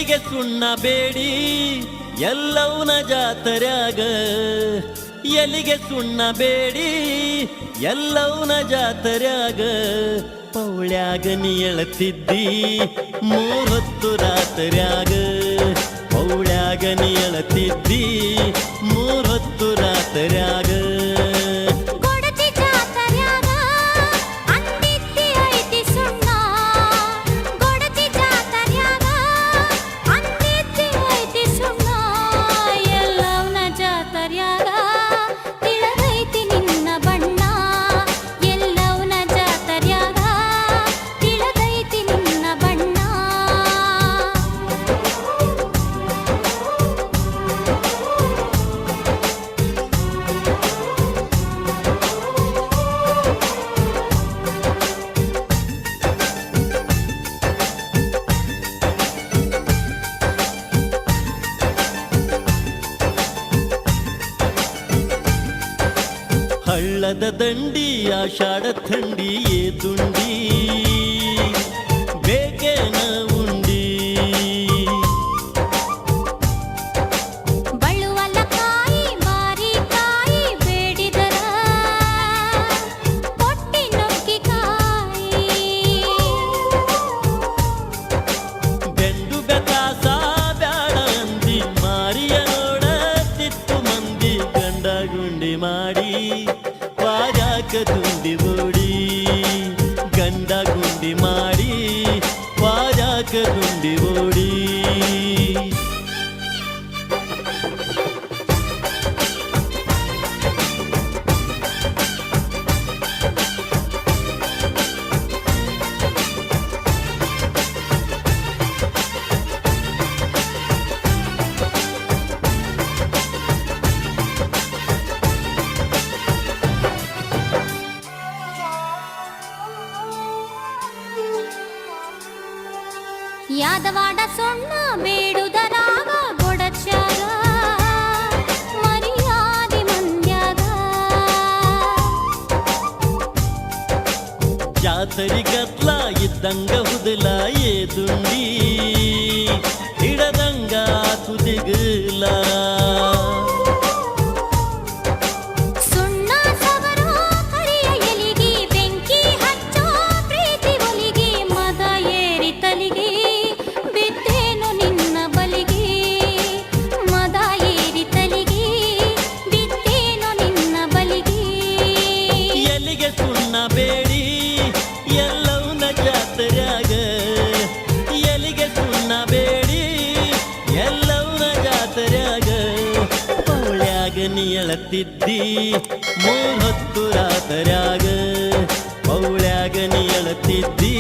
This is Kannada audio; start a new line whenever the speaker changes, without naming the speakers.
ಎಲಿಗೆ ಸುಣ್ಣ ಬೇಡಿ ಎಲ್ಲವನ ಜಾತರ್ಯಾಗ, ಎಲಿಗೆ ಸುಣ್ಣ ಬೇಡಿ ಎಲ್ಲವನ ಜಾತರ್ಯಾಗ. ಪೌಳ್ಯಾಗ ನೀ ಎಳತಿದ್ದಿ ಮೂರೊತ್ತು ರಾತ್ರ್ಯಾಗ, ಪೌಳ್ಯಾಗ ನೀ ಎಳತಿದ್ದಿ ಮೂರೊತ್ತು ರಾತ್ರ್ಯಾಗ. ಹಳ್ಳದ ದಂಡಿ ಆಷಾಢ ಥಂಡಿ ದುಂಡಿ ಬೇಕೇನ ಉಂಡಿ.
ಬಳುವಲಕಾಯಿ ಮಾರಿಕಾಯಿ ಬೇಡಿದರ ಕೊಟ್ಟಿ ನುಗ್ಗಿಕಾಯಿ.
ಬೆಂಡು ಬೆತಾಸ ಬ್ಯಾಡ ಅಂದಿ ಮಾರಿಯ ನೋಡ ತಿತ್ತು ಮಂದಿ ಗಂಡ ಗುಂಡಿ ಮಾಡಿ ವಾಜಾಕ ತುಂಡಿ ಓಡಿ. ಗಂಡ ಗುಂಡಿ ಮಾಡಿ ವಾಜಾಕ ತುಂಡಿ ಓಡಿ.
ಯಾದವಾಡ ಸೊಣ್ಣ ಬೇಡುದರಾಗ ಗೊಡಚ್ಯಾಗ ಮರ್ಯಾದಿ ಮಂದ್ಯಾಗ.
ಜಾತರಿ ಗತ್ಲ ಇದ್ದಂಗ ಹುದಲ ಏದುಂಡಿ ಹಿಡದಂಗ ತುದಿಗಲ.
ಸುಣ್ಣ ಸವರೋ ಕರಿಯ ಎಲಿಗಿ ಬೆಂಕಿ ಹಚ್ಚೋ ಪ್ರೀತಿ ಒಲಿಗಿ. ಮದ ಏರಿ ತಲಿಗಿ ಬಿದ್ದೇನು ನಿನ್ನ ಬಲಿಗಿ. ಮದ ಏರಿ ತಲಿಗಿ ಬಿದ್ದೇನು ನಿನ್ನ ಬಲಿಗಿ.
ಎಲಿಗೆ ಸುಣ್ಣ ಬೇಡಿ ಎಲ್ಲವನ ಜಾತರ್ಯಾಗ, ಎಲಿಗೆ ಸುಣ್ಣ ಬೇಡಿ ಎಲ್ಲವನ ಜಾತರ್ಯಾಗ. ಪೌಳ್ಯಾಗ ನೀ ಎಳತಿದ್ದಿ ಮೂರೊತ್ತು ರಾತ್ರ್ಯಾಗ, ಪೌಳ್ಯಾಗ ನೀ ಎಳತಿದ್ದಿ